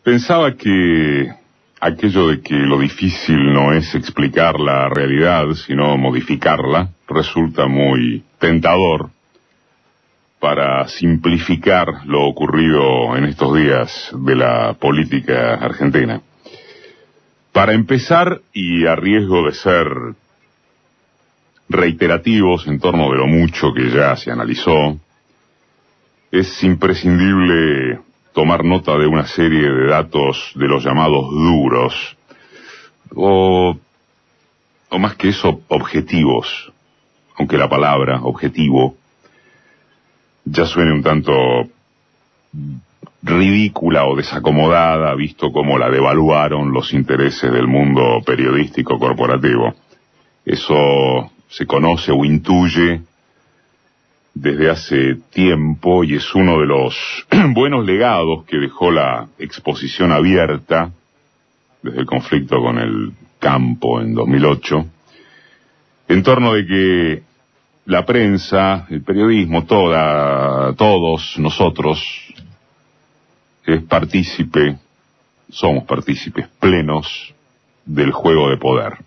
Pensaba que aquello de que lo difícil no es explicar la realidad, sino modificarla, resulta muy tentador para simplificar lo ocurrido en estos días de la política argentina. Para empezar, y a riesgo de ser reiterativos en torno de lo mucho que ya se analizó, es imprescindible tomar nota de una serie de datos de los llamados duros, o más que eso, objetivos, aunque la palabra objetivo ya suene un tanto ridícula o desacomodada, visto cómo la devaluaron los intereses del mundo periodístico corporativo. Eso se conoce o intuye desde hace tiempo y es uno de los buenos legados que dejó la exposición abierta desde el conflicto con el campo en 2008, en torno de que la prensa, el periodismo, todos nosotros somos partícipes plenos del juego de poder.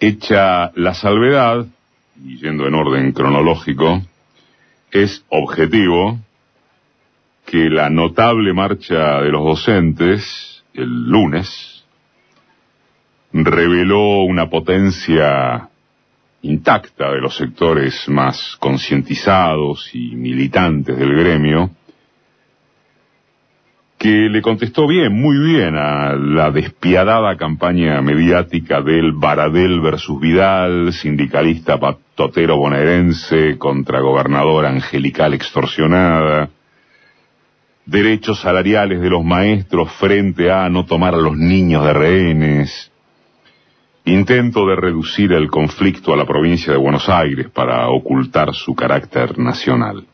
Hecha la salvedad, y yendo en orden cronológico, es objetivo que la notable marcha de los docentes, el lunes, reveló una potencia intacta de los sectores más concientizados y militantes del gremio, que le contestó muy bien a la despiadada campaña mediática del Baradel versus Vidal, sindicalista patotero bonaerense contra gobernadora angelical extorsionada, derechos salariales de los maestros frente a no tomar a los niños de rehenes, intento de reducir el conflicto a la provincia de Buenos Aires para ocultar su carácter nacional.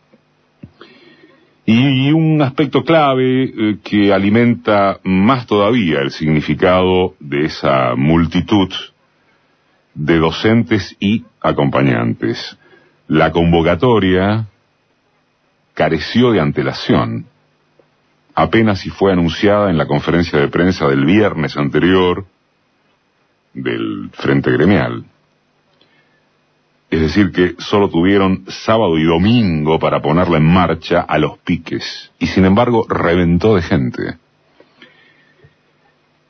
Y un aspecto clave que alimenta más todavía el significado de esa multitud de docentes y acompañantes. La convocatoria careció de antelación, apenas si fue anunciada en la conferencia de prensa del viernes anterior del Frente Gremial. Es decir, que solo tuvieron sábado y domingo para ponerla en marcha a los piques, y sin embargo reventó de gente.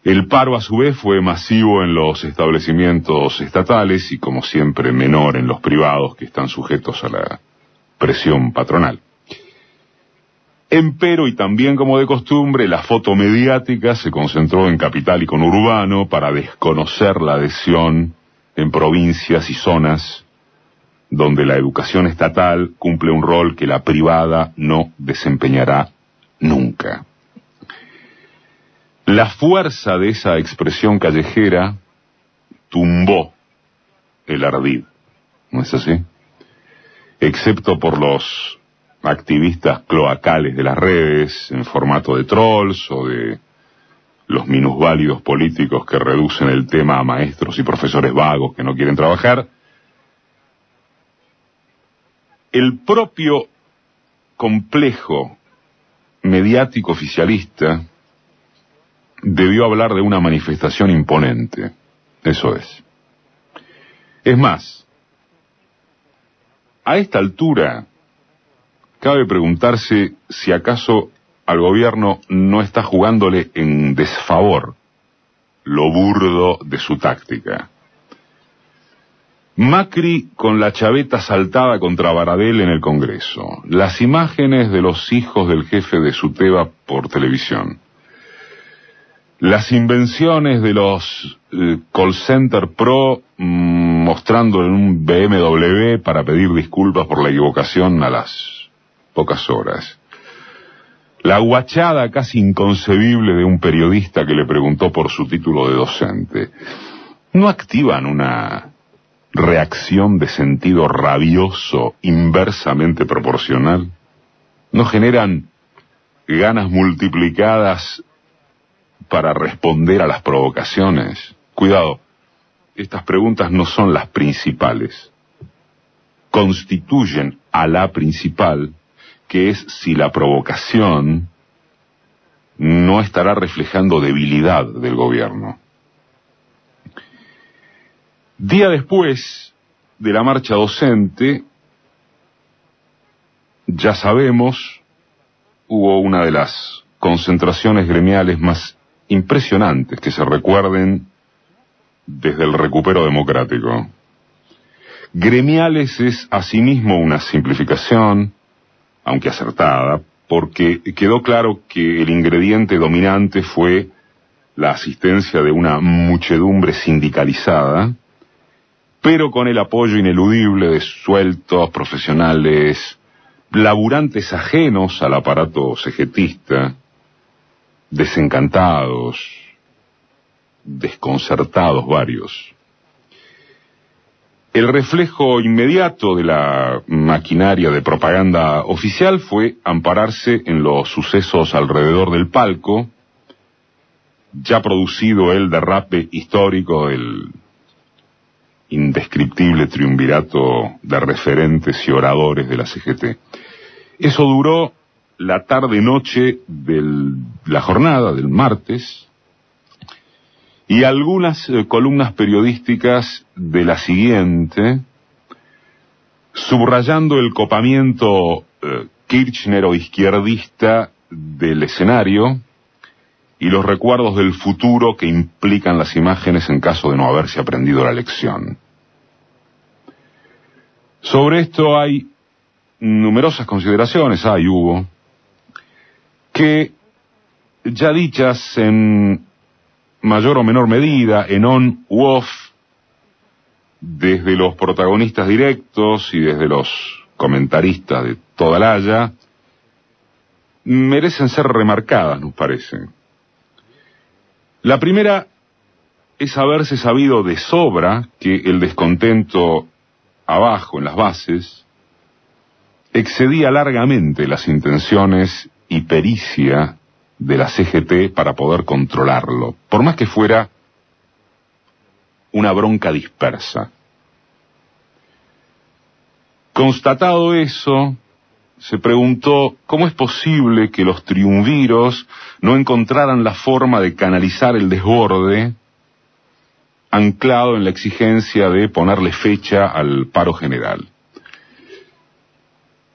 El paro a su vez fue masivo en los establecimientos estatales y como siempre menor en los privados que están sujetos a la presión patronal. Empero, y también como de costumbre, la foto mediática se concentró en capital y conurbano para desconocer la adhesión en provincias y zonas donde la educación estatal cumple un rol que la privada no desempeñará nunca. La fuerza de esa expresión callejera tumbó el ardid, ¿no es así? Excepto por los activistas cloacales de las redes, en formato de trolls o de los minusválidos políticos que reducen el tema a maestros y profesores vagos que no quieren trabajar. El propio complejo mediático oficialista debió hablar de una manifestación imponente. Eso es. Es más, a esta altura cabe preguntarse si acaso al gobierno no está jugándole en desfavor lo burdo de su táctica. Macri con la chaveta saltada contra Baradel en el Congreso, las imágenes de los hijos del jefe de Suteba por televisión, las invenciones de los call center pro mostrando en un BMW para pedir disculpas por la equivocación a las pocas horas, la guachada casi inconcebible de un periodista que le preguntó por su título de docente, ¿no activan una reacción de sentido rabioso inversamente proporcional? ¿No generan ganas multiplicadas para responder a las provocaciones? Cuidado, estas preguntas no son las principales. Constituyen a la principal, que es si la provocación no no estará reflejando debilidad del gobierno. Día después de la marcha docente, ya sabemos, hubo una de las concentraciones gremiales más impresionantes que se recuerden desde el recupero democrático. Gremiales es asimismo una simplificación, aunque acertada, porque quedó claro que el ingrediente dominante fue la asistencia de una muchedumbre sindicalizada, pero con el apoyo ineludible de sueltos profesionales, laburantes ajenos al aparato cegetista, desencantados, desconcertados varios. El reflejo inmediato de la maquinaria de propaganda oficial fue ampararse en los sucesos alrededor del palco, ya producido el derrape histórico del indescriptible triunvirato de referentes y oradores de la CGT. Eso duró la tarde-noche de la jornada del martes, y algunas columnas periodísticas de la siguiente, subrayando el copamiento kirchner-izquierdista del escenario y los recuerdos del futuro que implican las imágenes en caso de no haberse aprendido la lección. Sobre esto hay numerosas consideraciones, hubo, que ya dichas en mayor o menor medida, en on u off, desde los protagonistas directos y desde los comentaristas de toda la haya, merecen ser remarcadas, nos parece. La primera es haberse sabido de sobra que el descontento abajo, en las bases, excedía largamente las intenciones y pericia de la CGT para poder controlarlo, por más que fuera una bronca dispersa. Constatado eso, se preguntó cómo es posible que los triunviros no encontraran la forma de canalizar el desborde anclado en la exigencia de ponerle fecha al paro general.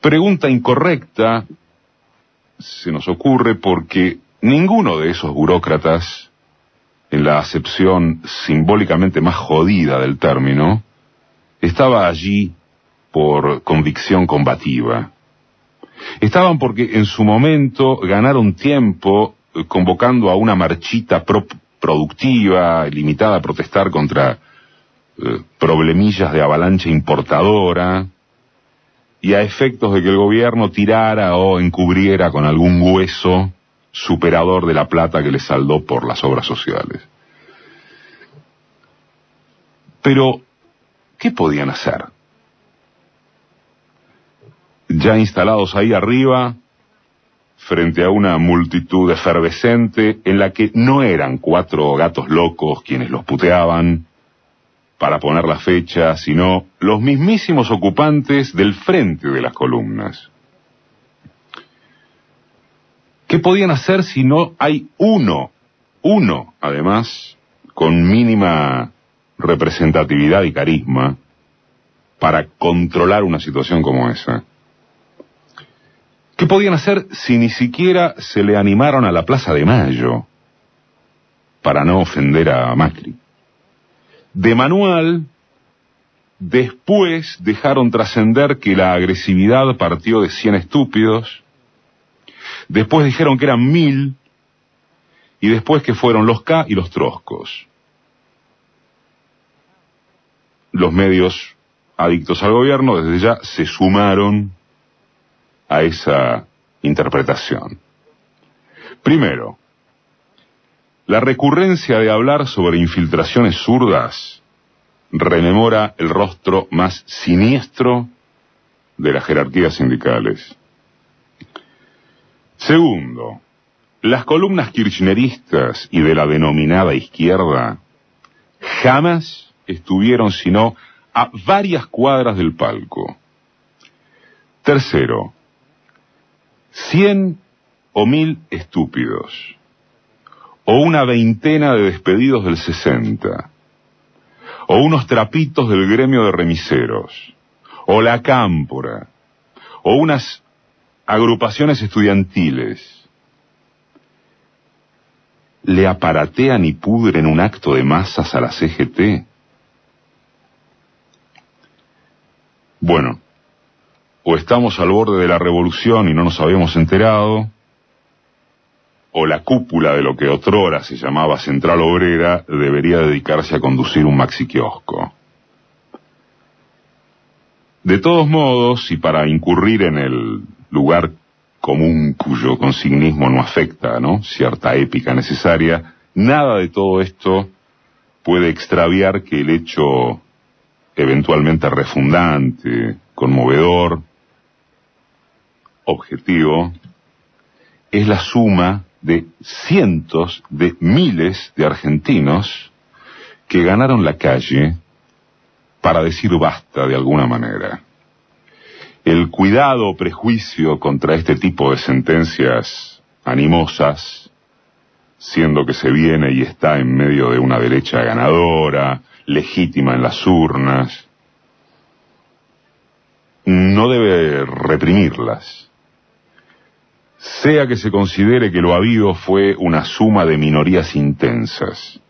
Pregunta incorrecta, se nos ocurre, porque ninguno de esos burócratas, en la acepción simbólicamente más jodida del término, estaba allí por convicción combativa. Estaban porque en su momento ganaron tiempo convocando a una marchita productiva, limitada a protestar contra problemillas de avalancha importadora, y a efectos de que el gobierno tirara o encubriera con algún hueso superador de la plata que le saldó por las obras sociales. Pero, ¿qué podían hacer? Ya instalados ahí arriba, frente a una multitud efervescente en la que no eran 4 gatos locos quienes los puteaban para poner la fecha, sino los mismísimos ocupantes del frente de las columnas. ¿Qué podían hacer si no hay uno, además, con mínima representatividad y carisma, para controlar una situación como esa? ¿Qué podían hacer si ni siquiera se le animaron a la Plaza de Mayo para no ofender a Macri? De manual, después dejaron trascender que la agresividad partió de 100 estúpidos, después dijeron que eran 1000, y después que fueron los K y los troscos. Los medios adictos al gobierno desde ya se sumaron a esa interpretación. Primero, la recurrencia de hablar sobre infiltraciones zurdas rememora el rostro más siniestro de las jerarquías sindicales. Segundo, las columnas kirchneristas y de la denominada izquierda jamás estuvieron sino a varias cuadras del palco. Tercero, 100 o 1000 estúpidos, o una veintena de despedidos del 60, o unos trapitos del gremio de remiseros, o la cámpora, o unas agrupaciones estudiantiles, le aparatean y pudren un acto de masas a la CGT. Bueno, o estamos al borde de la revolución y no nos habíamos enterado, o la cúpula de lo que otrora se llamaba Central Obrera debería dedicarse a conducir un maxiquiosco. De todos modos, y para incurrir en el lugar común cuyo consignismo no afecta, ¿no?, cierta épica necesaria, nada de todo esto puede extraviar que el hecho eventualmente refundante, conmovedor, objetivo, es la suma de cientos de miles de argentinos que ganaron la calle para decir basta de alguna manera. El cuidado o prejuicio contra este tipo de sentencias animosas, siendo que se viene y está en medio de una derecha ganadora, legítima en las urnas, no debe reprimirlas. Sea que se considere que lo habido fue una suma de minorías intensas,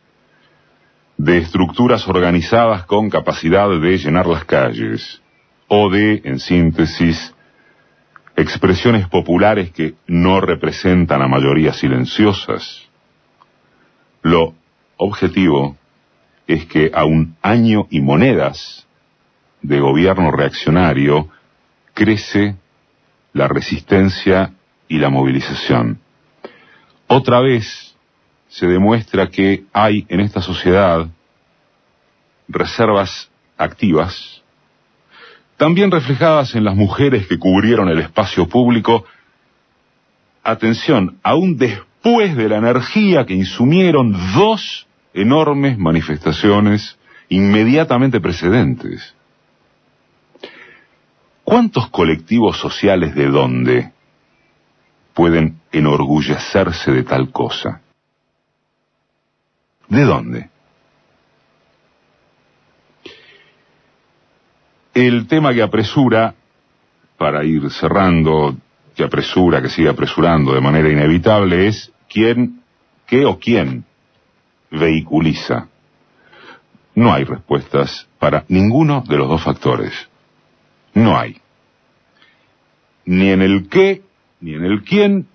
de estructuras organizadas con capacidad de llenar las calles, o de, en síntesis, expresiones populares que no representan a mayorías silenciosas. Lo objetivo es que a un año y monedas de gobierno reaccionario crece la resistencia y la movilización. Otra vez se demuestra que hay en esta sociedad reservas activas, también reflejadas en las mujeres que cubrieron el espacio público, atención, aún después de la energía que insumieron dos enormes manifestaciones inmediatamente precedentes. ¿Cuántos colectivos sociales de dónde pueden enorgullecerse de tal cosa? ¿De dónde? El tema que apresura, para ir cerrando, que sigue apresurando de manera inevitable, es qué o quién vehiculiza. No hay respuestas para ninguno de los dos factores. No hay. Ni en el qué, ni en el quién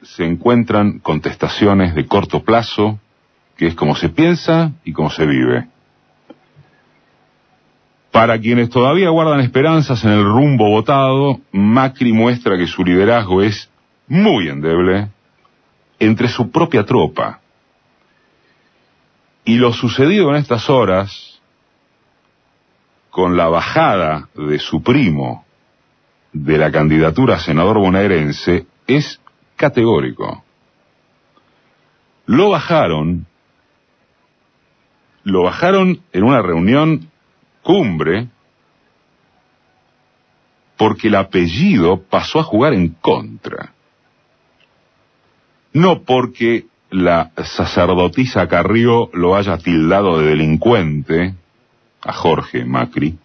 se encuentran contestaciones de corto plazo, que es como se piensa y como se vive. Para quienes todavía guardan esperanzas en el rumbo votado, Macri muestra que su liderazgo es muy endeble entre su propia tropa. Y lo sucedido en estas horas, con la bajada de su primo de la candidatura a senador bonaerense, es categórico. Lo bajaron en una reunión cumbre porque el apellido pasó a jugar en contra. No porque la sacerdotisa Carrió lo haya tildado de delincuente a Jorge Macri,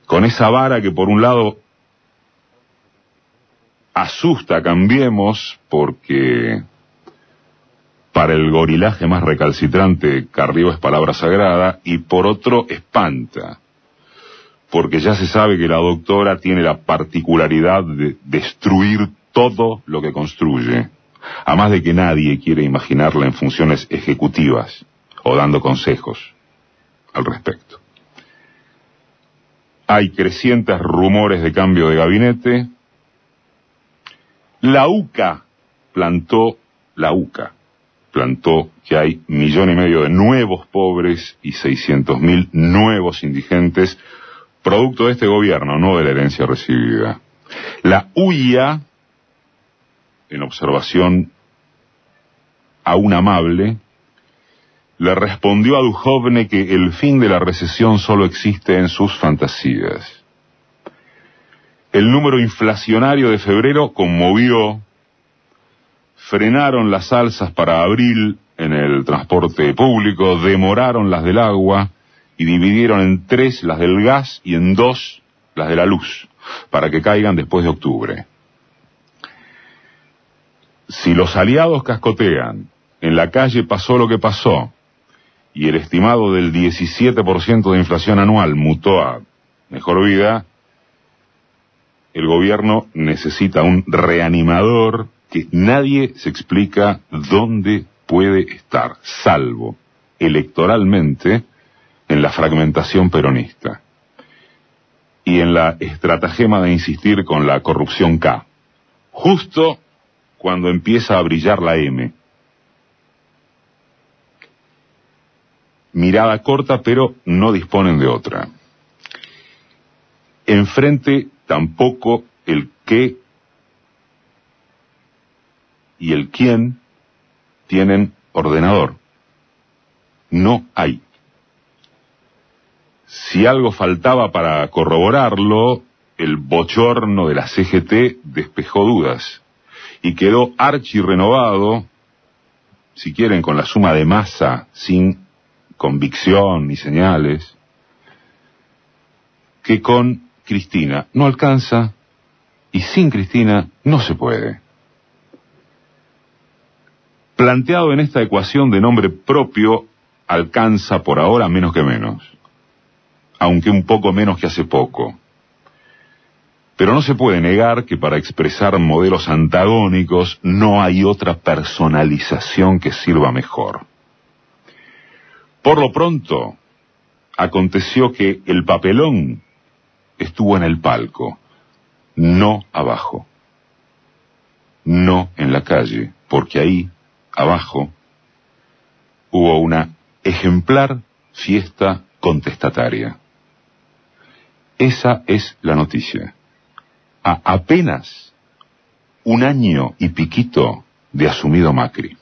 con esa vara que por un lado asusta a Cambiemos porque para el gorilaje más recalcitrante Carrió es palabra sagrada, y por otro espanta porque ya se sabe que la doctora tiene la particularidad de destruir todo lo que construye, a más de que nadie quiere imaginarla en funciones ejecutivas o dando consejos al respecto. Hay crecientes rumores de cambio de gabinete. La UCA plantó que hay 1,5 millones de nuevos pobres y 600.000 nuevos indigentes, producto de este gobierno, no de la herencia recibida. La UIA, en observación aún amable, le respondió a Duhovne que el fin de la recesión solo existe en sus fantasías. El número inflacionario de febrero conmovió frenaron las alzas para abril en el transporte público, demoraron las del agua y dividieron en 3 las del gas y en 2 las de la luz, para que caigan después de octubre. Si los aliados cascotean, en la calle pasó lo que pasó, y el estimado del 17% de inflación anual mutó a mejor vida, el gobierno necesita un reanimador que nadie se explica dónde puede estar, salvo electoralmente en la fragmentación peronista y en la estratagema de insistir con la corrupción K, justo cuando empieza a brillar la M. Mirada corta, pero no disponen de otra. Enfrente tampoco el qué y el quién tienen ordenador. No hay. Si algo faltaba para corroborarlo, el bochorno de la CGT despejó dudas y quedó archirrenovado, si quieren con la suma de masa, sin convicción ni señales, que con Cristina no alcanza y sin Cristina no se puede. Planteado en esta ecuación de nombre propio, alcanza por ahora menos que menos, aunque un poco menos que hace poco. Pero no se puede negar que para expresar modelos antagónicos no hay otra personalización que sirva mejor. Por lo pronto, aconteció que el papelón estuvo en el palco, no abajo, no en la calle, porque ahí, abajo, hubo una ejemplar fiesta contestataria. Esa es la noticia. A apenas un año y piquito de asumido Macri.